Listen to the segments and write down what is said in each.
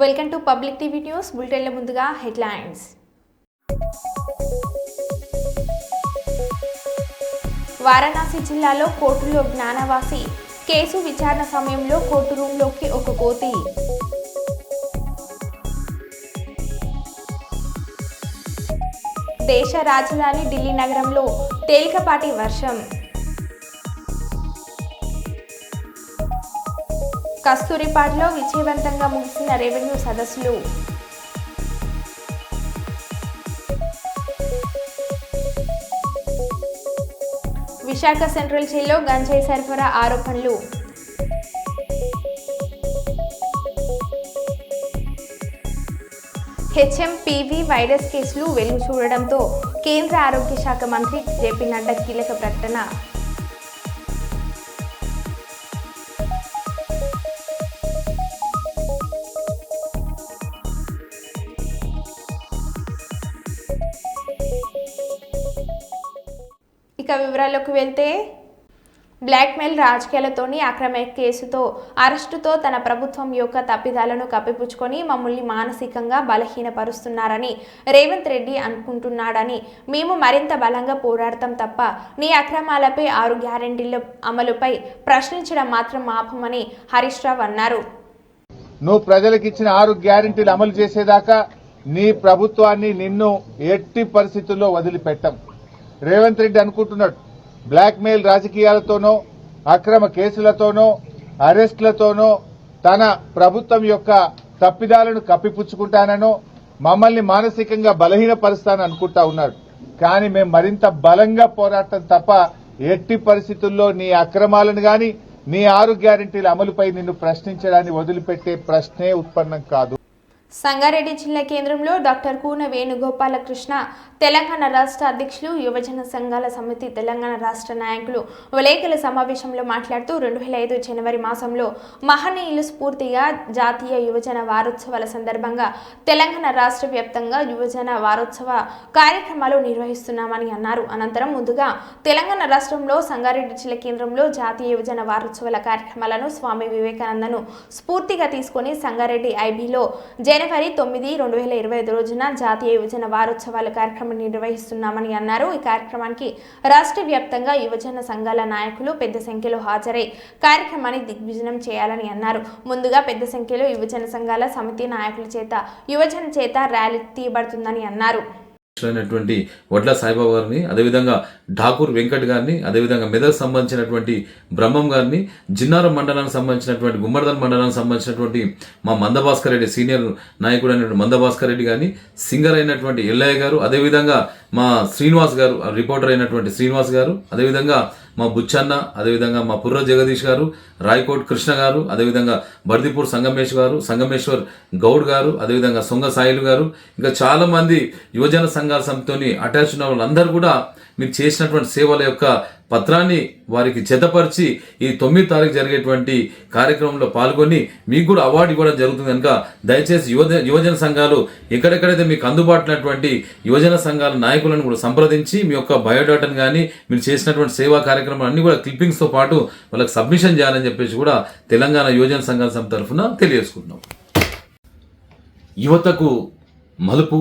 Welcome to public TV news. బులెటిన్ల ముందుగా headlines. Varanasi జిల్లాలో కోర్టులో జ్ఞానవాసి కేసు విచారణ సమయంలో కోర్టు రూంలోకి ఒక కోతి. దేశ రాజధాని ఢిల్లీ నగరంలో తేలికపాటి వర్షం. కస్తూరిపాడులో విజయవంతంగా ముగిసిన రెవెన్యూ సదస్సులు. విశాఖ సెంట్రల్ జైల్లో గంజాయి సరఫరా ఆరోపణలు. హెచ్ఎంపీవీ వైరస్ కేసులు వెలుగు చూడడంతో కేంద్ర ఆరోగ్య శాఖ మంత్రి జేపీ నడ్డా కీలక ప్రకటన. ఇక వివరాల్లోకి వెళ్తే, బ్లాక్మెయిల్ రాజకీయాలతోని అక్రమ కేసుతో అరెస్టుతో తన ప్రభుత్వం యొక్క తప్పిదాలను కప్పిపుచ్చుకొని మమ్మల్ని మానసికంగా బలహీనపరుస్తున్నారని రేవంత్ రెడ్డి అనుకుంటున్నాడని, మేము మరింత బలంగా పోరాడతాం తప్ప నీ అక్రమాలపై 6 గ్యారెంటీల అమలుపై ప్రశ్నించడం మాత్రం ఆపమని హరీష్ రావు అన్నారు. నువ్వు ప్రజలకు ఇచ్చిన 6 గ్యారెంటీలు అమలు చేసేదాకా నీ ప్రభుత్వాన్ని నిన్ను ఎట్టి పరిస్థితుల్లో వదిలిపెట్టం. రేవంత్ రెడ్డి అనుకుంటున్నాడు బ్లాక్మెయిల్ రాజకీయాలతోనో అక్రమ కేసులతోనో అరెస్టులతోనో తన ప్రభుత్వం యొక్క తప్పిదాలను కప్పిపుచ్చుకుంటానో మమ్మల్ని మానసికంగా బలహీనపరుస్తానని అనుకుంటా ఉన్నాడు. కానీ మేము మరింత బలంగా పోరాటం తప్ప ఎట్టి పరిస్థితుల్లో నీ అక్రమాలను గాని నీ 6 గ్యారెంటీల అమలుపై నిన్ను ప్రశ్నించడాన్ని వదిలిపెట్టే ప్రశ్నే ఉత్పన్నం కాదు. సంగారెడ్డి జిల్లా కేంద్రంలో డాక్టర్ కూన వేణుగోపాలకృష్ణ తెలంగాణ రాష్ట్ర అధ్యక్షులు యువజన సంఘాల సమితి తెలంగాణ రాష్ట్ర నాయకులు విలేకరుల సమావేశంలో మాట్లాడుతూ 2005 జనవరి మాసంలో మహనీయులు స్ఫూర్తిగా జాతీయ యువజన వారోత్సవాల సందర్భంగా తెలంగాణ రాష్ట్ర వ్యాప్తంగా యువజన వారోత్సవ కార్యక్రమాలు నిర్వహిస్తున్నామని అన్నారు. అనంతరం ముందుగా తెలంగాణ రాష్ట్రంలో సంగారెడ్డి జిల్లా కేంద్రంలో జాతీయ యువజన వారోత్సవాల కార్యక్రమాలను స్వామి వివేకానందను స్ఫూర్తిగా తీసుకుని సంగారెడ్డి ఐబీలో జనవరి 9, 2025 రోజున జాతీయ యువజన వారోత్సవాల కార్యక్రమం నిర్వహిస్తున్నామని అన్నారు. ఈ కార్యక్రమానికి రాష్ట్ర వ్యాప్తంగా యువజన సంఘాల నాయకులు పెద్ద సంఖ్యలో హాజరై కార్యక్రమాన్ని దిగ్విజయం చేయాలని అన్నారు. ముందుగా పెద్ద సంఖ్యలో యువజన సంఘాల సమితి నాయకుల చేత యువజన చేత ర్యాలీ తీయబడుతుందని అన్నారు. అయినటువంటి వడ్ల సాయిబాబా గారిని, అదేవిధంగా ఠాకూర్ వెంకట్ గారిని, అదేవిధంగా మెదక్ సంబంధించినటువంటి బ్రహ్మం గారిని, జిన్నారం మండలానికి సంబంధించినటువంటి గుమ్మడిదల్ మండలానికి సంబంధించినటువంటి మా మందభాస్కర్ రెడ్డి సీనియర్ నాయకుడు అయినటువంటి మందభాస్కర్ రెడ్డి గారిని, సింగర్ అయినటువంటి ఎల్లయ్య గారు, అదేవిధంగా మా శ్రీనివాస్ గారు రిపోర్టర్ అయినటువంటి శ్రీనివాస్ గారు, అదేవిధంగా మా బుచ్చన్న, అదేవిధంగా మా పుర్ర జగదీష్ గారు, రాయకోట్ కృష్ణ గారు, అదేవిధంగా బర్దిపూర్ సంగమేశ్వర్ గౌడ్ గారు, అదేవిధంగా సొంగ సాయిలు గారు, ఇంకా చాలా మంది యువజన సంఘాల సమితితోని అటాచ్ ఉన్న వాళ్ళందరూ కూడా మీరు చేసినటువంటి సేవల యొక్క పత్రాన్ని వారికి జతపరిచి ఈ 9 తారీఖు జరిగేటువంటి కార్యక్రమంలో పాల్గొని మీకు కూడా అవార్డు ఇవ్వడం జరుగుతుంది కనుక దయచేసి యువజన సంఘాలు ఎక్కడెక్కడైతే మీకు అందుబాటునటువంటి యువజన సంఘాల నాయకులను కూడా సంప్రదించి మీ యొక్క బయోడాటాను కానీ మీరు చేసినటువంటి సేవా కార్యక్రమాలు అన్ని కూడా క్లిప్పింగ్స్తో పాటు వాళ్ళకి సబ్మిషన్ చేయాలని చెప్పేసి కూడా తెలంగాణ యువజన సంఘాల సమితి తరఫున తెలియజేసుకుంటున్నాం. యువతకు మలుపు,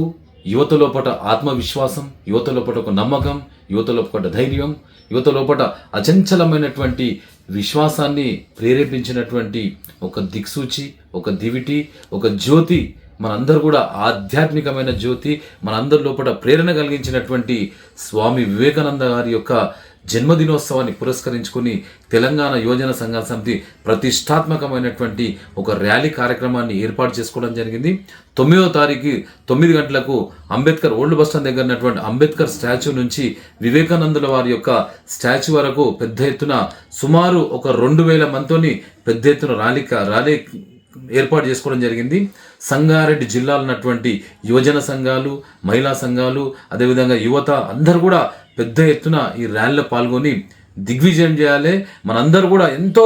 యువత లోపల ఆత్మవిశ్వాసం, యువత లోపల ఒక నమ్మకం, యువత లోపల ధైర్యం, యువత లోపల అచంచలమైనటువంటి విశ్వాసాన్ని ప్రేరేపించినటువంటి ఒక దిక్సూచి, ఒక దివిటి, ఒక జ్యోతి, మనందరూ కూడా ఆధ్యాత్మికమైన జ్యోతి, మనందరి లోపల ప్రేరణ కలిగించినటువంటి స్వామి వివేకానంద గారి యొక్క జన్మదినోత్సవాన్ని పురస్కరించుకుని తెలంగాణ యువజన సంఘాల సమితి ప్రతిష్టాత్మకమైనటువంటి ఒక ర్యాలీ కార్యక్రమాన్ని ఏర్పాటు చేసుకోవడం జరిగింది. 9వ తారీఖు 9 గంటలకు అంబేద్కర్ ఓల్డ్ బస్ స్టాండ్ దగ్గర ఉన్నటువంటి అంబేద్కర్ స్టాచ్యూ నుంచి వివేకానందుల వారి యొక్క స్టాచ్యూ వరకు పెద్ద ఎత్తున సుమారు ఒక 2000 మందితోని పెద్ద ఎత్తున ర్యాలీ ఏర్పాటు చేసుకోవడం జరిగింది. సంగారెడ్డి జిల్లాలో ఉన్నటువంటి యువజన సంఘాలు, మహిళా సంఘాలు, అదేవిధంగా యువత అందరూ కూడా పెద్ద ఎత్తున ఈ ర్యాలీలో పాల్గొని దిగ్విజయం చేయాలి. మనందరూ కూడా ఎంతో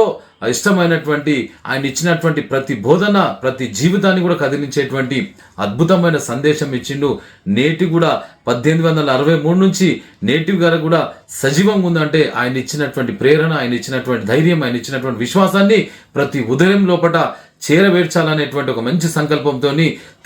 ఇష్టమైనటువంటి ఆయన ఇచ్చినటువంటి ప్రతి బోధన, ప్రతి జీవితాన్ని కూడా కదిలించేటువంటి అద్భుతమైన సందేశం ఇచ్చిండు. నేటి కూడా 1863 నుంచి నేటి వరకు కూడా సజీవంగా ఉందంటే ఆయన ఇచ్చినటువంటి ప్రేరణ, ఆయన ఇచ్చినటువంటి ధైర్యం, ఆయన ఇచ్చినటువంటి విశ్వాసాన్ని ప్రతి ఉదయం లోపల చేరవేర్చాలనేటువంటి ఒక మంచి సంకల్పంతో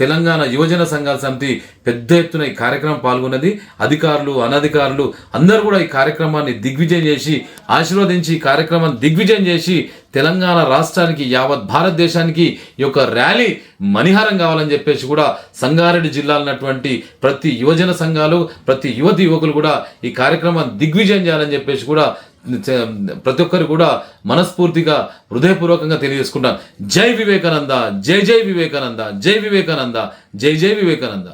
తెలంగాణ యువజన సంఘాల సమితి పెద్ద ఎత్తున ఈ కార్యక్రమం పాల్గొన్నది. అధికారులు అనధికారులు అందరూ కూడా ఈ కార్యక్రమాన్ని దిగ్విజయం చేసి ఆశీర్వదించి ఈ కార్యక్రమాన్ని దిగ్విజయం చేసి తెలంగాణ రాష్ట్రానికి యావత్ భారతదేశానికి ఈ యొక్క ర్యాలీ మణిహారం కావాలని చెప్పేసి కూడా సంగారెడ్డి జిల్లాలో ఉన్నటువంటి ప్రతి యువజన సంఘాలు ప్రతి యువతి యువకులు కూడా ఈ కార్యక్రమాన్ని దిగ్విజయం చేయాలని చెప్పేసి కూడా ప్రతి ఒక్కరు కూడా మనస్ఫూర్తిగా హృదయపూర్వకంగా తెలియజేసుకుంటాం. జై వివేకానంద, జై జై వివేకానంద, జై వివేకానంద, జై జై వివేకానంద.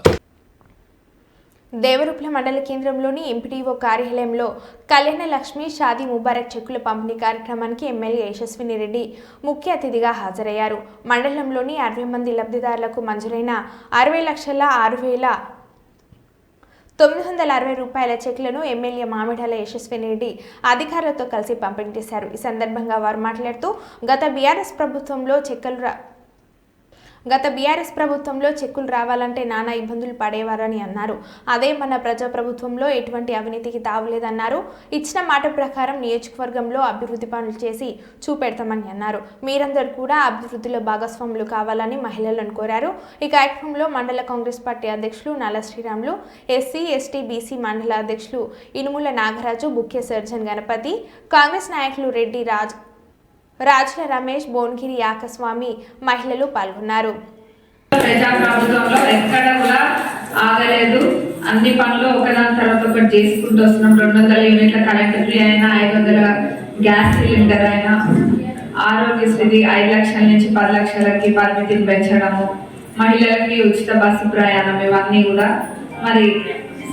దేవరుప్ల మండల కేంద్రంలోని ఎంపీడీఓ కార్యాలయంలో కళ్యాణ లక్ష్మి షాదీ ముబారక్ చెక్కుల పంపిణీ కార్యక్రమానికి ఎమ్మెల్యే యశస్విని రెడ్డి ముఖ్య అతిథిగా హాజరయ్యారు. మండలంలోని 60 మంది లబ్ధిదారులకు మంజూరైన 60,60,960 రూపాయల చెక్లను ఎమ్మెల్యే మామిడాల యశస్విని రెడ్డి అధికారులతో కలిసి పంపిణీ చేశారు. ఈ సందర్భంగా వారు మాట్లాడుతూ గత బీఆర్ఎస్ ప్రభుత్వంలో చెక్కులు రావాలంటే నానా ఇబ్బందులు పడేవారని అన్నారు. అదే మన ప్రజాప్రభుత్వంలో ఎటువంటి అవినీతికి తావులేదన్నారు. ఇచ్చిన మాట ప్రకారం నియోజకవర్గంలో అభివృద్ధి పనులు చేసి చూపెడతామని అన్నారు. మీరందరూ కూడా అభివృద్ధిలో భాగస్వాములు కావాలని మహిళలను కోరారు. ఈ కార్యక్రమంలో మండల కాంగ్రెస్ పార్టీ అధ్యక్షులు నల్ల శ్రీరాములు, ఎస్సీ ఎస్టీ బీసీ మండల అధ్యక్షులు ఇనుముల నాగరాజు, ముఖ్య సర్జన్ గణపతి, కాంగ్రెస్ నాయకులు రెడ్డి రాజుల రమేష్, భువనగిరి యాకస్వామి మహిళలు పాల్గొన్నారు. ప్రజాప్రభుత్వంలో ఎక్కడ కూడా ఆగలేదు. అన్ని పనులు ఒకదాని తర్వాత ఒకటి చేసుకుంటూ వస్తున్నాం. 200 యూనిట్ల కరెంట్ ఫ్రీ అయినా, 500 గ్యాస్ సిలిండర్ అయినా, ఆరోగ్యశ్రీ 5 లక్షల నుంచి 10 లక్షలకి పరిమితిని పెంచడము, మహిళలకి ఉచిత బస్సు ప్రయాణం, ఇవన్నీ కూడా మరి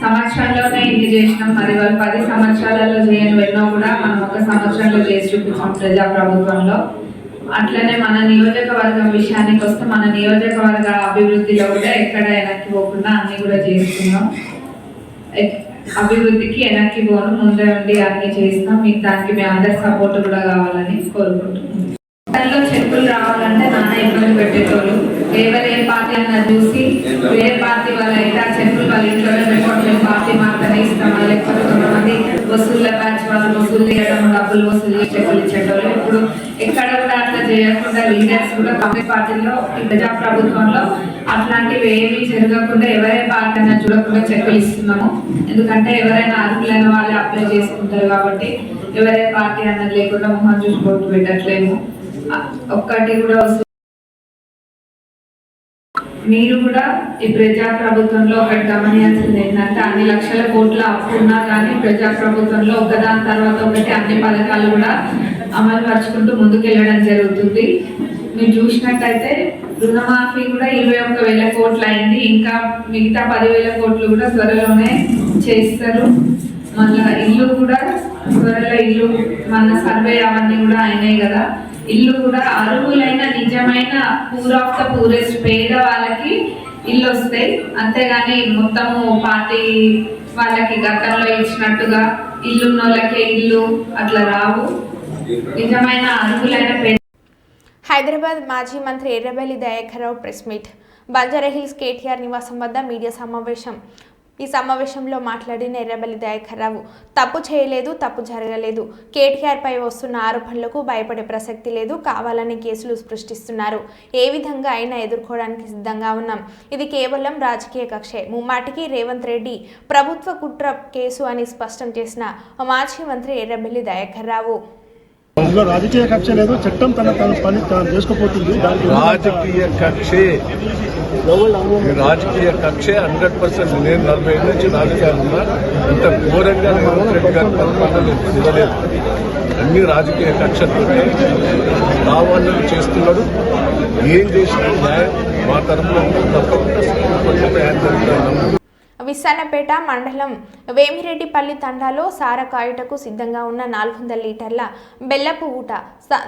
సంవత్సరంలోనే ఇది చేసినాం. మరి వాళ్ళు 10 సంవత్సరాలలో చేయని ఎన్నో కూడా మనం 1 సంవత్సరంలో చేసి చూపించాం ప్రజాప్రభుత్వంలో. అట్లనే మన నియోజకవర్గం విషయానికి వస్తే మన నియోజకవర్గ అభివృద్ధిలో కూడా ఎక్కడ వెనక్కి పోకుండా అన్ని కూడా చేస్తున్నాం. అభివృద్ధికి వెనక్కి పోను, ముందే ఉండి అన్ని చేస్తాం. మీకు దానికి మీ అందరి సపోర్ట్ కూడా కావాలని కోరుకుంటున్నాం. చెక్కులు రావాలంటే నాన్న ఇబ్బంది పెట్టేటోళ్ళు. ఎవరు ఏ పార్టీ అన్నా చూసి ఏ పార్టీ వాళ్ళ అయితే ఆ చెక్కులు వాళ్ళ ఇంట్లోనే పెట్టుకోవడం, పార్టీ మాత్రమే ఇస్తామా, లేకపోతే కొంతమంది వసూళ్ళ బ్యాచ్ వాళ్ళు వసూలు చేయడం, డబ్బులు వసూలు చెక్కులు ఇచ్చేటోళ్ళు. ఇప్పుడు ఎక్కడ కూడా అట్లా చేయకుండా లీడర్స్ కూడా కాంగ్రెస్ పార్టీలో ప్రజాప్రభుత్వంలో అట్లాంటివి ఏమీ జరగకుండా ఎవరే పార్టీ అన్నా చూడకుండా చెక్కులు ఇస్తున్నాము. ఎందుకంటే ఎవరైనా అర్హులైన వాళ్ళే అప్లై చేసుకుంటారు కాబట్టి ఎవరే పార్టీ అన్నది లేకుండా మొహం చూసి ఓటు పెట్టట్లేము. ఒక్కటి కూడా మీరు కూడా ఈ ప్రజాప్రభుత్వంలో ఒకటి గమనించాల్సింది ఏంటంటే అన్ని లక్షల కోట్ల అప్పు ఉన్నా కానీ ప్రజాప్రభుత్వంలో ఒకదాని తర్వాత ఒకటి అన్ని పథకాలు కూడా అమలు పరుచుకుంటూ ముందుకెళ్ళడం జరుగుతుంది. మీరు చూసినట్టయితే రుణమాఫీ కూడా 21,000 కోట్లు అయింది. ఇంకా మిగతా 10,000 కోట్లు కూడా త్వరలోనే చేస్తారు. మళ్ళా ఇల్లు కూడా త్వరలో ఇల్లు మన సర్వే అవన్నీ కూడా అయినాయి కదా. ఇల్లు కూడా అర్హులైన నిజమైన పూర్ ఆఫ్ ద పూరెస్ట్ పేద వాళ్ళకి ఇల్లు వస్తాయి. అంతేగాని మొత్తము పార్టీ వాళ్ళకి గతంలో ఇచ్చినట్టుగా ఇల్లున్న వాళ్ళకే ఇల్లు అట్లా రావు. నిజమైన అర్హులైన హైదరాబాద్ మాజీ మంత్రి ఎర్రబెల్లి దయాకర్ రావు ప్రెస్ మీట్. బంజారాహిల్స్ కేటీఆర్ నివాసం వద్ద మీడియా సమావేశం. ఈ సమావేశంలో మాట్లాడిన ఎర్రబెల్లి దయాకర్ రావు తప్పు చేయలేదు, తప్పు జరగలేదు. కేటీఆర్ పై వస్తున్న ఆరోపణలకు భయపడే ప్రసక్తి లేదు. కావాలని కేసులు సృష్టిస్తున్నారు. ఏ విధంగా అయినా ఎదుర్కోవడానికి సిద్ధంగా ఉన్నాం. ఇది కేవలం రాజకీయ కక్షే. ముమ్మాటికి రేవంత్ రెడ్డి ప్రభుత్వ కుట్ర కేసు అని స్పష్టం చేసిన మాజీ మంత్రి ఎర్రబెల్లి దయాకర్ రావు. రాజకీయ కక్ష లేదు, చట్టం తన పని తాను చేసుకోపోతుంది. రాజకీయ కక్షే 100%. నేను 40 ఏళ్ళ నుంచి రాజకీయాలు ఉన్నా. ఇంత ఘోరంగా రేవంత్ రెడ్డి గారి పరిపాలనలు ఉండలేదు. అన్ని రాజకీయ కక్షలు కావాలని చేస్తున్నాడు. ఏం చేసినా న్యాయం మా తరఫున తప్పకుండా. విస్సన్నపేట మండలం వేమిరెడ్డిపల్లి తండాలో సారా కాయుటకు సిద్ధంగా ఉన్న 400 లీటర్ల బెల్లపు ఊట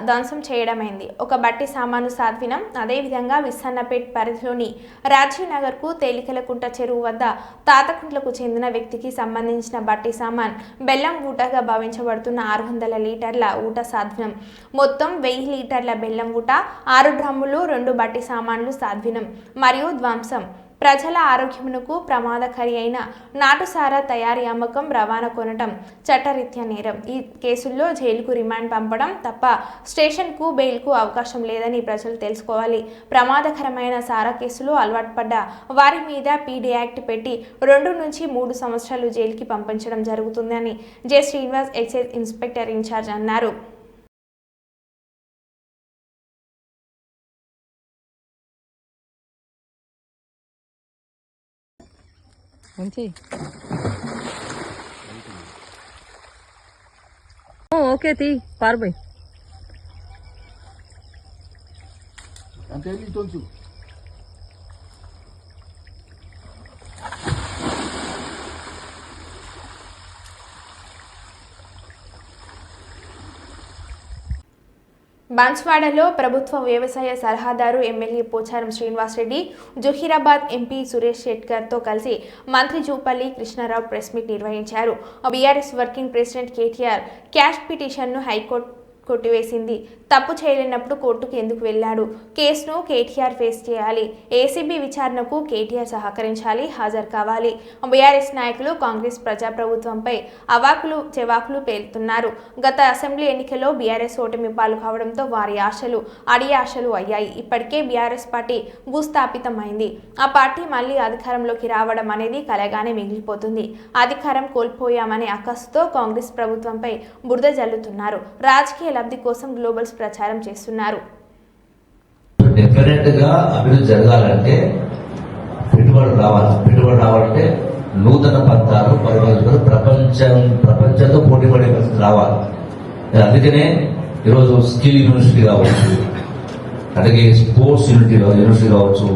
ధ్వంసం చేయడమైంది. ఒక బట్టి సామాను సాధ్వినం. అదేవిధంగా విస్సన్నపేట పరిధిలోని రాజీవ్ నగర్కు తేలికలకుంట చెరువు వద్ద తాతకుంట్లకు చెందిన వ్యక్తికి సంబంధించిన బట్టి సామాన్ బెల్లం ఊటగా భావించబడుతున్న 600 లీటర్ల ఊట సాధ్వినం. మొత్తం 1000 లీటర్ల బెల్లం ఊట, 6 డ్రమ్ములు, 2 బట్టి సామాన్లు సాధ్వినం మరియు ధ్వంసం. ప్రజల ఆరోగ్యమునకు ప్రమాదకరి అయిన నాటుసారా తయారీ అమ్మకం రవాణా కొనటం చట్టరీత్యా నేరం. ఈ కేసుల్లో జైలుకు రిమాండ్ పంపడం తప్ప స్టేషన్కు బెయిల్కు అవకాశం లేదని ప్రజలు తెలుసుకోవాలి. ప్రమాదకరమైన సారా కేసులో అలవాటు పడ్డ వారి మీద పీడీ యాక్ట్ పెట్టి 2 నుంచి 3 సంవత్సరాలు జైలుకి పంపించడం జరుగుతుందని J. Srinivas excise inspector incharge అన్నారు. ఓకే తీ పార్బోయ్ అంటే ఇటు బాన్స్వాడలో ప్రభుత్వ వ్యవసాయ సలహాదారు ఎమ్మెల్యే పోచారం శ్రీనివాసరెడ్డి, జహీరాబాద్ ఎంపీ సురేష్ షెట్కర్తో కలిసి మంత్రి జూపల్లి కృష్ణారావు ప్రెస్ మీట్ నిర్వహించారు. BRS working president KTR cash పిటిషన్ను హైకోర్టు కొట్టివేసింది. తప్పు చేయలేనప్పుడు కోర్టుకు ఎందుకు వెళ్లాడు? కేసును కేటీఆర్ ఫేస్ చేయాలి. ఏసీబీ విచారణకు కేటీఆర్ సహకరించాలి, హాజరు కావాలి. బీఆర్ఎస్ నాయకులు కాంగ్రెస్ ప్రజాప్రభుత్వంపై అవాకులు చెవాకులు పేలుతున్నారు. గత అసెంబ్లీ ఎన్నికల్లో బీఆర్ఎస్ ఓటమి పాలు కావడంతో వారి ఆశలు అడియాశలు అయ్యాయి. ఇప్పటికే బీఆర్ఎస్ పార్టీ భూస్థాపితమైంది. ఆ పార్టీ మళ్లీ అధికారంలోకి రావడం అనేది కలగానే మిగిలిపోతుంది. అధికారం కోల్పోయామనే అక్కసుతో కాంగ్రెస్ ప్రభుత్వంపై బురద జల్లుతున్నారు. రాజకీయ లబ్ధి కోసం గ్లోబల్స్ ప్రచారం చేస్తున్నారు. డెఫినెట్ గా అభివృద్ధి జరగాలంటే పెట్టుబడులు రావాలంటే నూతన పంతాలు పరిపాలన ప్రపంచంతో పోటీపడే పరిస్థితి రావాలి. అందుకనే ఈరోజు స్కిల్ యూనివర్సిటీ కావచ్చు, అలాగే స్పోర్ట్స్ యూనివర్సిటీ కావచ్చు,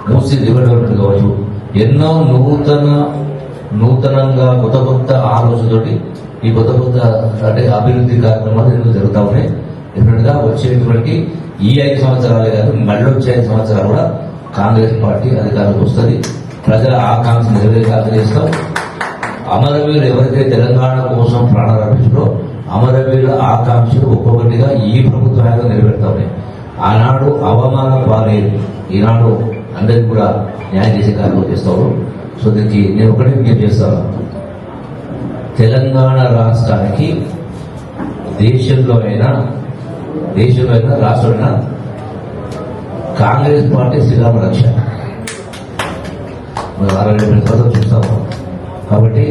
మూసీ రివర్ డెవలప్మెంట్ కావచ్చు, ఎన్నో నూతనంగా కొత్త ఆలోచనతోటి ఈ కొత్త అంటే అభివృద్ధి కార్యక్రమాలు ఎన్నో జరుగుతూ ఉన్నాయి. డెఫినెట్ గా వచ్చేటువంటి ఈ 5 సంవత్సరాలే కాదు, మళ్ళీ వచ్చే 5 సంవత్సరాలు కూడా కాంగ్రెస్ పార్టీ అధికారంలోకి వస్తుంది. ప్రజల ఆకాంక్ష నెరవేర్చాలని చేస్తాం. అమరవీరులు ఎవరైతే తెలంగాణ కోసం ప్రాణాలు అర్పించారో అమరవీరుల ఆకాంక్షలు ఒక్కొక్కటిగా ఈ ప్రభుత్వాలు నెరవేరుతా ఉన్నాయి. ఆనాడు అవమానం పాలేదు, ఈనాడు అందరికి కూడా న్యాయం చేసే కార్యక్రమం చేస్తారు. సో దీనికి నేను ఒకటే విజ్ఞప్తి చేస్తాను. తెలంగాణ రాష్ట్రానికి దేశంలో అయినా రాష్ట్రంలో కాంగ్రెస్ పార్టీ శ్రీరామ రక్ష 60 చూస్తాము. కాబట్టి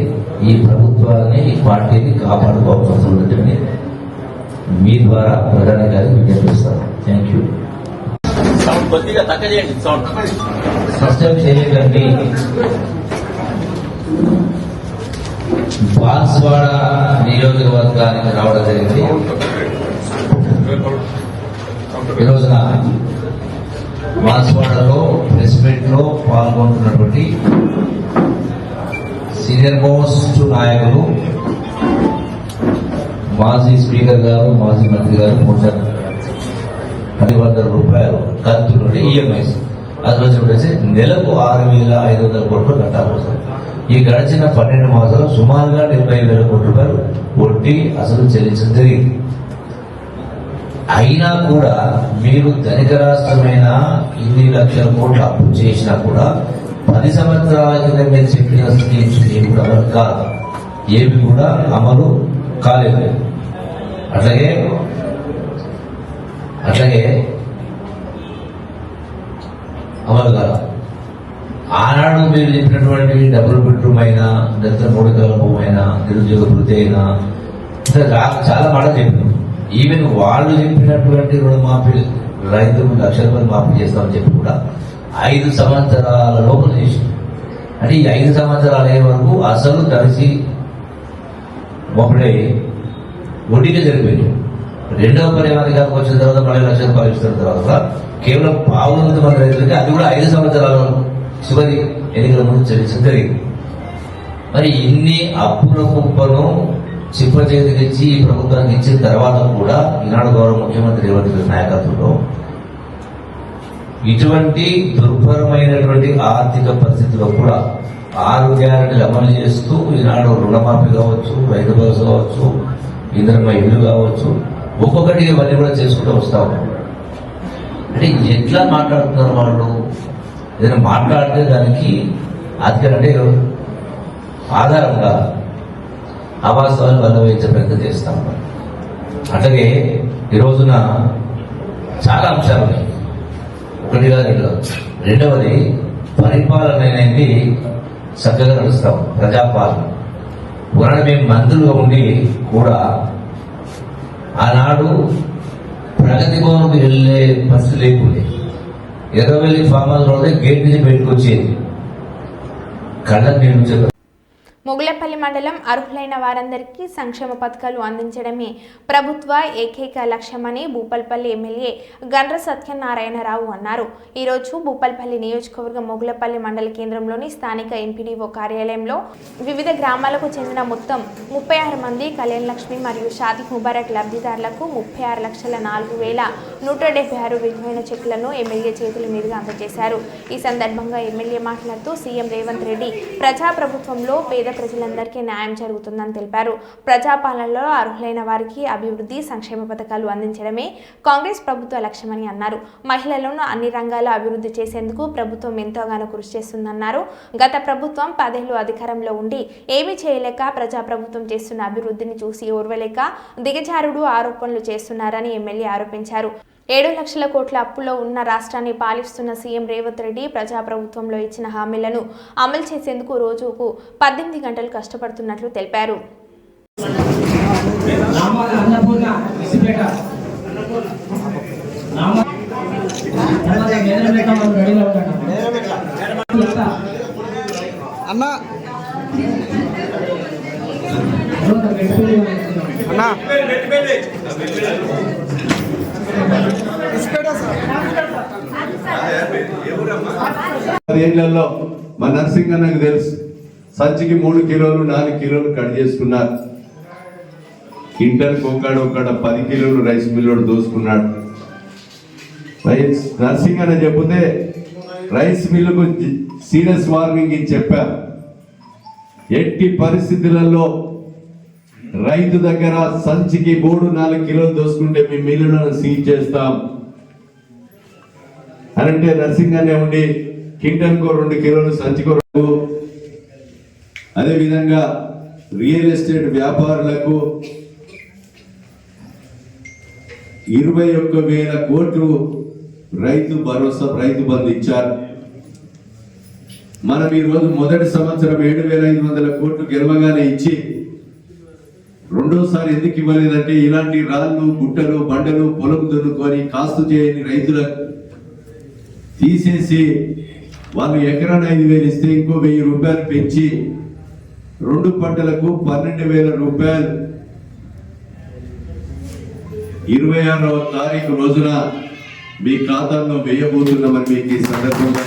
ఈ ప్రభుత్వాన్ని ఈ పార్టీని కాపాడుకోవాల్సిన ఉంటుందని మీ ద్వారా ప్రధానికారికి విజ్ఞప్తిస్తాను. Thank you. సత్యం చేయకండి. బాన్స్వాడ నియోజకవర్గానికి రావడం జరిగింది. ఈ రోజున బాన్స్వాడలో ప్రెస్ మీట్ లో పాల్గొంటున్నటువంటి సీనియర్ మోస్ట్ నాయకులు, మాజీ స్పీకర్ గారు, మాజీ మంత్రి గారు 10,000 రూపాయలు కంతులు ఈఎంఐస్ అది వచ్చి నెలకు 6,500 కోట్లు కట్టాల్సి. ఈ గడిచిన 12 మాసాలు సుమారుగా 70,000 కోట్ల రూపాయలు వడ్డీ అసలు చెల్లించడం జరిగింది. అయినా కూడా మీరు ధనిక రాష్ట్రమైన ఇన్ని లక్షల కోట్లు అప్పు చేసినా కూడా 10 సంవత్సరాల కింద మీరు చెప్పిన స్కీమ్స్ ఏమి కూడా అమలు కాదు, ఏమి కూడా అమలు కాలేదు. అట్లాగే అమలు కాదు. ఆనాడు మీరు చెప్పినటువంటి డబుల్ బెడ్రూమ్ అయినా, దళిత మూడికల భూమి అయినా, నిరుద్యోగ వృత్తి అయినా చాలా మాట చెప్పినాం. ఈవెన్ వాళ్ళు చెప్పినటువంటి రుణమాఫీ, రైతులకు 1,00,000 రూపాయలు మాఫీ చేస్తామని చెప్పి కూడా 5 సంవత్సరాల లోపల చేసి, అంటే ఈ 5 సంవత్సరాలు అయ్యే వరకు అసలు తడిసి మొక్కడై వడ్డీగా జరిపోయింది. రెండవ పర్యావరణానికి వచ్చిన తర్వాత మళ్ళీ 1,00,000 రూపాయలు ఇస్తున్న తర్వాత కేవలం 500 మంది రైతులకి, అది కూడా 5 సంవత్సరాల చివరి ఎన్నికల ముందు చెల్లించడం జరిగింది. మరి ఇన్ని అప్పుల కుప్పను చేతికిచ్చి ఈ ప్రభుత్వానికి ఇచ్చిన తర్వాత కూడా ఈనాడు గౌరవ ముఖ్యమంత్రి రేవంత్ రెడ్డి నాయకత్వంలో ఇటువంటి దుర్భరమైనటువంటి ఆర్థిక పరిస్థితుల్లో కూడా 6 గ్యారెంటీలు అమలు చేస్తూ ఈనాడు రుణమాఫీ కావచ్చు, రైతు భరోసా కావచ్చు, ఇంద్రమ్మ ఇల్లు కావచ్చు, ఒక్కొక్కటి ఇవన్నీ కూడా చేసుకుంటూ వస్తా ఉన్నాం. అంటే ఎట్లా మాట్లాడుతున్నారు వాళ్ళు? ఏదైనా మాట్లాడితే దానికి అంటే ఆధారంగా అవాస్తవాలు వల్ల వేయించే ప్రయత్నం చేస్తాం. అట్లాగే ఈ రోజున చాలా అంశాలు ఉన్నాయి. ఒకటిగా రెండవది పరిపాలన అనేది చక్కగా నడుస్తాం, ప్రజాపాలన. పురాణ మేము మంత్రులుగా ఉండి కూడా ఆనాడు ప్రగతి భవన్కు వెళ్ళే పరిస్థితి లేకుండే. ఎర్రవెల్లి ఫామ్ హౌస్ రోడ్డే గేట్ నుంచి బయటకు వచ్చేది. కళ్ళకు నేను మొగులపల్లి మండలం అర్హులైన వారందరికీ సంక్షేమ పథకాలు అందించడమే ప్రభుత్వ ఏకైక లక్ష్యమని భూపాల్పల్లి ఎమ్మెల్యే గండ్ర సత్యనారాయణరావు అన్నారు. ఈరోజు భూపాల్పల్లి నియోజకవర్గం మొగులపల్లి మండల కేంద్రంలోని స్థానిక ఎంపీడీఓ కార్యాలయంలో వివిధ గ్రామాలకు చెందిన మొత్తం 36 మంది కళ్యాణ్ లక్ష్మి మరియు షాదీ ముబారక్ లబ్ధిదారులకు 36,04,176 విలువైన చెక్కులను ఎమ్మెల్యే చేతుల మీదుగా అందజేశారు. ఈ సందర్భంగా ఎమ్మెల్యే మాట్లాడుతూ సీఎం రేవంత్ రెడ్డి ప్రజాప్రభుత్వంలో పేద ప్రజలందరికీ న్యాయం జరుగుతుందని తెలిపారు. ప్రజాపాలనలో అర్హులైన వారికి అభివృద్ధి సంక్షేమ పథకాలు అందించడమే కాంగ్రెస్ ప్రభుత్వ లక్ష్యమని అన్నారు. మహిళలను అన్ని రంగాల్లో అభివృద్ధి చేసేందుకు ప్రభుత్వం ఎంతోగానో కృషి చేస్తుందన్నారు. గత ప్రభుత్వం 10 ఏళ్లు అధికారంలో ఉండి ఏమీ చేయలేక ప్రజాప్రభుత్వం చేస్తున్న అభివృద్ధిని చూసి ఓర్వలేక దిగజారుడు ఆరోపణలు చేస్తున్నారని ఎమ్మెల్యే ఆరోపించారు. 7 లక్షల కోట్ల అప్పులో ఉన్న రాష్ట్రాన్ని పాలిస్తున్న సీఎం రేవంత్ రెడ్డి ప్రజాప్రభుత్వంలో ఇచ్చిన హామీలను అమలు చేసేందుకు రోజుకు 18 గంటలు కష్టపడుతున్నట్లు తెలిపారు. ఏళ్లలో మా నర్సింగ్ అన్నకు తెలుసు, సంచికి 3 కిలోలు 4 కిలోలు కట్ చేసుకున్నారు. ఇంటర్కి ఒకడ 10 కిలోలు రైస్ మిల్లోడు దోసుకున్నాడు. నర్సింగ్ అన్న చెప్తే రైస్ మిల్లుకు సీరియస్ వార్నింగ్ ఇచ్చి చెప్పారు. ఎట్టి పరిస్థితులలో రైతు దగ్గర సంచికి 3-4 కిలోలు దోసుకుంటే మీ మిల్లులను సీజ్ చేస్తాం అనంటే నర్సింగ్ అనే ఉండి కింటన్కో 2 కిలోలు సంచికో 2. అదేవిధంగా రియల్ ఎస్టేట్ వ్యాపారులకు 21,000 కోట్లు రైతు భరోసా రైతు బంధు ఇచ్చారు. మనం ఈ రోజు మొదటి సంవత్సరం 7,500 కోట్లు గెలవగానే ఇచ్చి రెండోసారి ఎందుకు ఇవ్వలేదంటే ఇలాంటి రాళ్ళు గుట్టలు బండలు పొలం దున్నుకొని కాస్తు చేయని రైతులకు తీసేసి వాళ్ళు ఎకరాన 5,000 ఇస్తే ఇంకో 1,000 రూపాయలు పెంచి 2 పంటలకు 12,000 రూపాయలు 26వ తారీఖు రోజున మీ ఖాతాలో వేయబోతున్నామని మీకు ఈ సందర్భంగా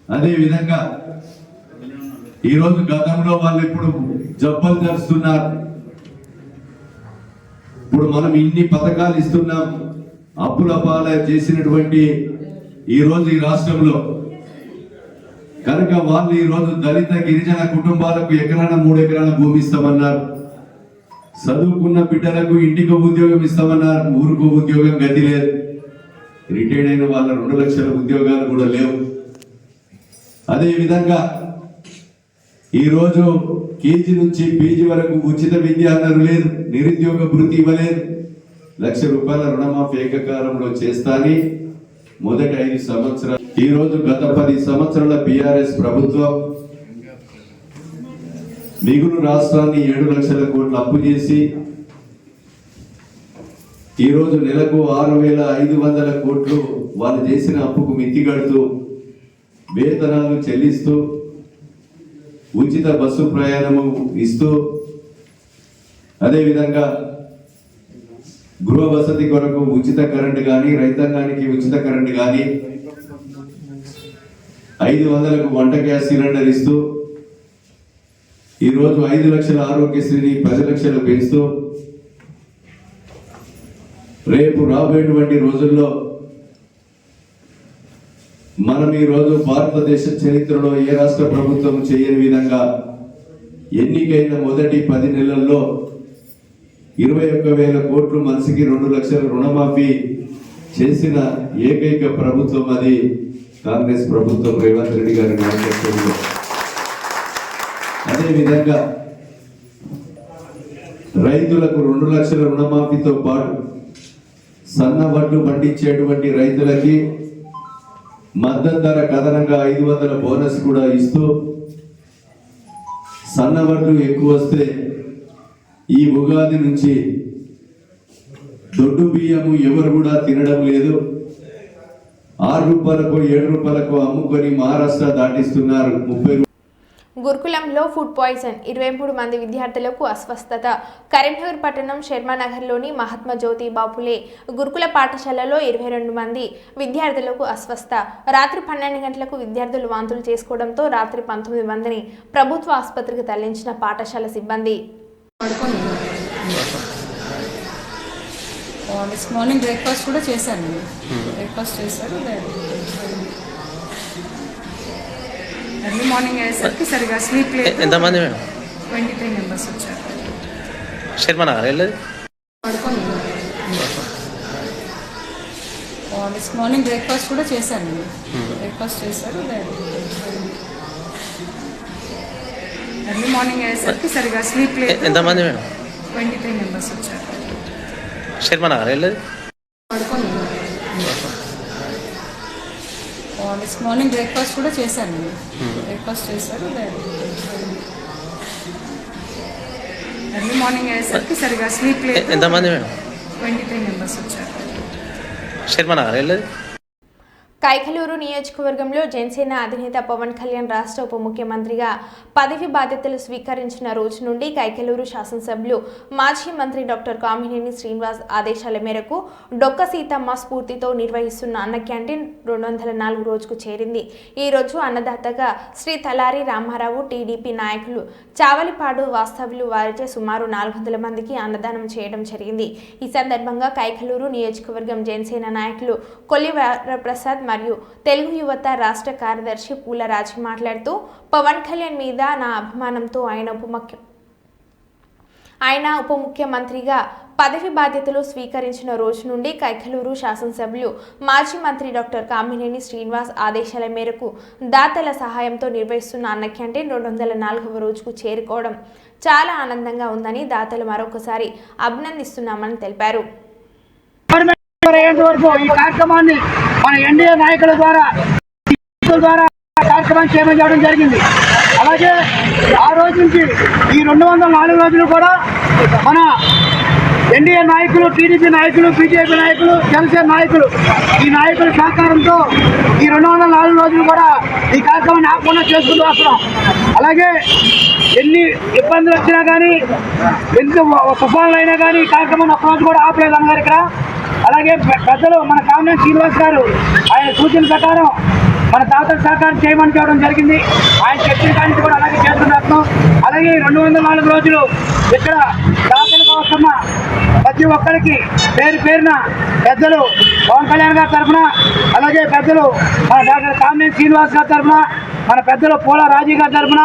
అదేవిధంగా ఈరోజు గతంలో వాళ్ళు ఇప్పుడు జబ్బలు జరుస్తున్నారు. ఇప్పుడు మనం ఇన్ని పథకాలు ఇస్తున్నాం. అప్పుల పాల చేసినటువంటి ఈ రోజు ఈ రాష్ట్రంలో కనుక వాళ్ళు ఈ రోజు దళిత గిరిజన కుటుంబాలకు ఎకరాన 3 ఎకరాల భూమి ఇస్తామన్నారు. చదువుకున్న బిడ్డలకు ఇంటికి ఉద్యోగం ఇస్తామన్నారు. ఊరుకు ఉద్యోగం గతి లేదు. రిటైర్డ్ అయిన వాళ్ళ 2 లక్షల ఉద్యోగాలు కూడా లేవు. అదేవిధంగా ఈరోజు కేజీ నుంచి పీజీ వరకు ఉచిత విద్య అన్నారు లేదు. నిరుద్యోగ భృతి ఇవ్వలేదు. 1,00,000 రూపాయల రుణమాఫీ ఏకకాలంలో చేస్తాని మొదటి 5 సంవత్సరాలు. ఈ రోజు గత 10 సంవత్సరాల బీఆర్ఎస్ ప్రభుత్వం మిగులు రాష్ట్రాన్ని 7 లక్షల కోట్లు అప్పు చేసి ఈ రోజు నెలకు 6,500 కోట్లు వాళ్ళు చేసిన అప్పుకు మితి కడుతూ వేతనాలు చెల్లిస్తూ ఉచిత బస్సు ప్రయాణము ఇస్తూ అదేవిధంగా గృహ వసతి కొరకు ఉచిత కరెంటు కానీ రైతాంగానికి ఉచిత కరెంటు కానీ 500కు వంట గ్యాస్ సిలిండర్ ఇస్తూ ఈరోజు 5 లక్షల ఆరోగ్యశ్రీని 10 లక్షలు పెంచుతూ రేపు రాబోయేటువంటి రోజుల్లో మనం ఈ రోజు భారతదేశ చరిత్రలో ఏ రాష్ట్ర ప్రభుత్వం చేయని విధంగా ఎన్నికైన మొదటి 10 నెలల్లో 21,000 కోట్లు మనిషికి 2 లక్షల రుణమాఫీ చేసిన ఏకైక ప్రభుత్వం అది కాంగ్రెస్ ప్రభుత్వం, రేవంత్ రెడ్డి గారి నాయకత్వంలో. అదేవిధంగా రైతులకు 2 లక్షల రుణమాఫీతో పాటు సన్న వడ్లు పండించేటువంటి రైతులకి మద్దతు ధర కథనంగా 500 బోనస్ కూడా ఇస్తూ, సన్న వడ్లు ఎక్కువ వస్తే ఈ ఉగాది నుంచి దొడ్డు బియ్యము ఎవరు కూడా తినడం లేదు. 6 రూపాయలకు 7 రూపాయలకు అమ్ముకొని మహారాష్ట్ర దాటిస్తున్నారు. 30 గురుకులంలో ఫుడ్ పాయిజన్, 23 మంది విద్యార్థులకు అస్వస్థత. కరీంనగర్ పట్టణం శర్మానగర్లోని మహాత్మా జ్యోతి బాపులే గురుకుల పాఠశాలలో 22 మంది విద్యార్థులకు అస్వస్థ. రాత్రి 12 గంటలకు విద్యార్థులు వాంతులు చేసుకోవడంతో రాత్రి 19 మందిని ప్రభుత్వ ఆసుపత్రికి తరలించిన పాఠశాల సిబ్బంది. మార్నింగ్ బ్రేక్ఫాస్ట్ కూడా చేశాను. బ్రేక్ఫాస్ట్ చేశారు. ఎర్లీ మార్నింగ్ అయ్యేసరికి సరిగా స్లీప్ లేదు. ఎంతమంది మేడం? 23 మెంబర్స్ వచ్చారు. శర్మనగర్ వెళ్ళేది మార్నింగ్ బ్రేక్ఫాస్ట్ కూడా చేశాను. బ్రేక్ఫాస్ట్ చేశారు. ఎర్లీ మార్నింగ్ అయ్యేసరికి సరిగా స్లీప్ లేదు. ఎంతమంది మేడం? 23 మెంబర్స్ వచ్చారు. శర్మనగర్ వెళ్ళేది మార్నింగ్ బ్రేక్ఫాస్ట్ కూడా చేశాను. బ్రేక్ఫాస్ట్ చేశారు. ఎర్లీ మార్నింగ్ అయ్యేసరికి సరిగా స్లీప్ లేదు. ఎంతమంది మేడం? 23 మెంబర్స్ వచ్చారు. శర్మనగర్ వెళ్ళేది కైకలూరు నియోజకవర్గంలో జనసేన అధినేత పవన్ కళ్యాణ్ రాష్ట్ర ఉప ముఖ్యమంత్రిగా పదవి బాధ్యతలు స్వీకరించిన రోజు నుండి కైకలూరు శాసనసభ్యులు మాజీ మంత్రి డాక్టర్ కామినేని శ్రీనివాస్ ఆదేశాల మేరకు డొక్క సీతమ్మ స్ఫూర్తితో నిర్వహిస్తున్న అన్న క్యాంటీన్ 204 రోజుకు చేరింది. ఈ రోజు అన్నదాతగా శ్రీ తలారి రామారావు, టీడీపీ నాయకులు చావలిపాడు వాస్తవ్యులు వారిచే సుమారు 400 మందికి అన్నదానం చేయడం జరిగింది. ఈ సందర్భంగా కైకలూరు నియోజకవర్గం జనసేన నాయకులు కొల్లి వరప్రసాద్ మరియు తెలుగు యువత రాష్ట్ర కార్యదర్శి పూల రాజు మాట్లాడుతూ, పవన్ కళ్యాణ్ మీద నా అభిమానంతో ఆయన ఉప ముఖ్యమంత్రిగా పదవి బాధ్యతలు స్వీకరించిన రోజు నుండి కైకలూరు శాసనసభ్యులు మాజీ మంత్రి డాక్టర్ కామినేని శ్రీనివాస్ ఆదేశాల మేరకు దాతల సహాయంతో నిర్వహిస్తున్న అన్న క్యాంటీన్ 204వ రోజుకు చేరుకోవడం చాలా ఆనందంగా ఉందని దాతలు మరొకసారి అభినందిస్తున్నామని తెలిపారు. ఈ కార్యక్రమాన్ని మన ఎన్డీఏ నాయకుల ద్వారా కార్యక్రమాన్ని చేయడం జరిగింది. అలాగే ఆ రోజు నుంచి ఈ 204 రోజులు కూడా మన ఎన్డీఏ నాయకులు, టీడీపీ నాయకులు, బీజేపీ నాయకులు, జనసేన నాయకులు, ఈ నాయకుల సహకారంతో ఈ 204 రోజులు కూడా ఈ కార్యక్రమాన్ని ఆపకుండా చేసుకుంటూ వస్తున్నాం. అలాగే ఎన్ని ఇబ్బందులు వచ్చినా కానీ, ఎంత తుఫాన్లు అయినా కానీ ఈ కార్యక్రమాన్ని ఒక్కరోజు కూడా ఆపలేదు అన్నారు ఇక్కడ. అలాగే పెద్దలు మన కామినేని శ్రీనివాస్ గారు ఆయన సూచన ప్రకారం మన దాతల సహకారం చేయమని చెప్పడం జరిగింది. ఆయన చెప్పిన కానీ కూడా అలాగే చేస్తున్నాం. అలాగే 204 రోజులు ఇక్కడ దాతలుగా వస్తున్న ప్రతి ఒక్కరికి పేరు పేరున పెద్దలు పవన్ కళ్యాణ్ గారి తరఫున, అలాగే పెద్దలు మన డాక్టర్ కామినేని శ్రీనివాస్ గారి తరఫున, మన పెద్దలు పూల రాజీ గారి తరఫున,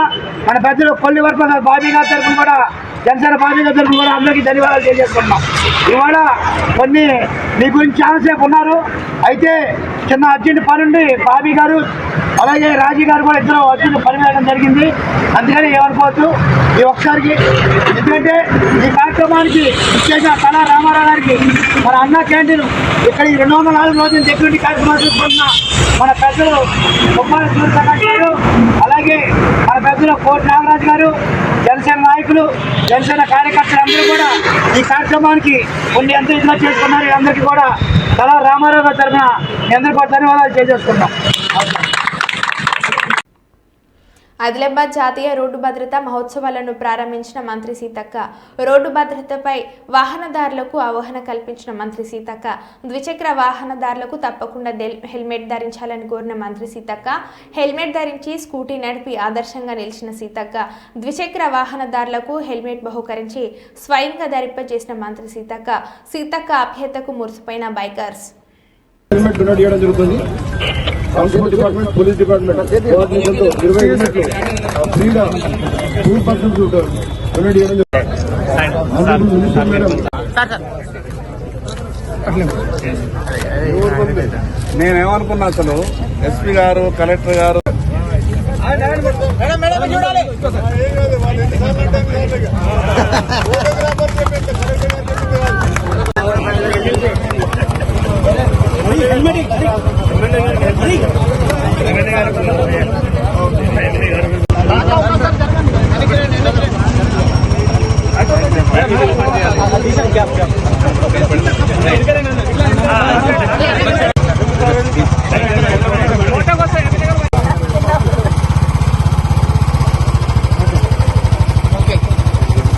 మన పెద్దలు కొల్లి వరప్రసాద్ బాబీ గారి తరఫున కూడా, జనసేన బాబీ గారి తరఫున కూడా అందరికీ ధన్యవాదాలు తెలియజేసుకుంటున్నాం. ఇవాళ కొన్ని మీ గురించి చాలాసేపు ఉన్నారు. అయితే చిన్న అర్జెంట్ పని ఉండి బాబీ గారు అలాగే రాజీ గారు కూడా ఇద్దరు అర్జెంట్ పని వేయడం జరిగింది. అందుకని ఏమనుకోవచ్చు ఈ ఒక్కసారికి. ఎందుకంటే ఈ కార్యక్రమానికి ఇచ్చేసిన తలా రామారావు గారికి మన అన్న క్యాంటీన్ ఇక్కడ ఈ 204 రోజులు సెక్యూరిటీ కార్యక్రమాలు చూసుకుంటున్న మన పెద్దలు గొప్పల సూర్యప్రకాష్ గారు, అలాగే మన పెద్దలు కోటి నాగరాజు గారు, జనసేన నాయకులు, జనసేన కార్యకర్తలు అందరూ కూడా ఈ కార్యక్రమానికి కొన్ని ఎంత ఇదిగా చేసుకున్నారు. అందరికీ కూడా తలా రామారావు గారి తరఫున మీ అందరికీ కూడా ధన్యవాదాలు తెలియజేసుకున్నాం. ఆదిలాబాద్ జాతీయ రోడ్డు భద్రతా మహోత్సవాలను ప్రారంభించిన మంత్రి సీతక్క. రోడ్డు భద్రతపై వాహనదారులకు అవగాహన కల్పించిన మంత్రి సీతక్క. ద్విచక్ర వాహనదారులకు తప్పకుండా హెల్మెట్ ధరించాలని కోరిన మంత్రి సీతక్క. హెల్మెట్ ధరించి స్కూటీ నడిపి ఆదర్శంగా నిలిచిన సీతక్క. ద్విచక్ర వాహనదారులకు హెల్మెట్ బహుకరించి స్వయంగా ధరింపజేసిన మంత్రి సీతక్క. సీతక్క అభ్యర్థకు మురిసిపోయిన బైకర్స్. హెల్మెట్ డొనేట్ చేయడం జరుగుతుంది. ట్రాన్స్పోర్ట్ డిపార్ట్మెంట్, పోలీస్ డిపార్ట్మెంట్ కోఆర్డినేషన్తో 20 హెల్మెట్లు ఫ్రీగా 2% డొనేట్ చేయడం జరుగుతుంది. నేనేమనుకున్నా అసలు ఎస్పీ గారు కలెక్టర్ గారు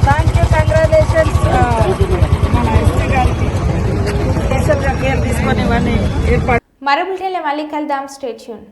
థ్యాంక్ యూ, కంగ్రాచులేషన్స్ మన ఎస్పీ గారికి స్పెషల్గా కేర్ తీసుకొని ఇవన్నీ ఏర్పాటు. మరో బులెటిన్లో మళ్ళీ కలుద్దాం. Stay tune.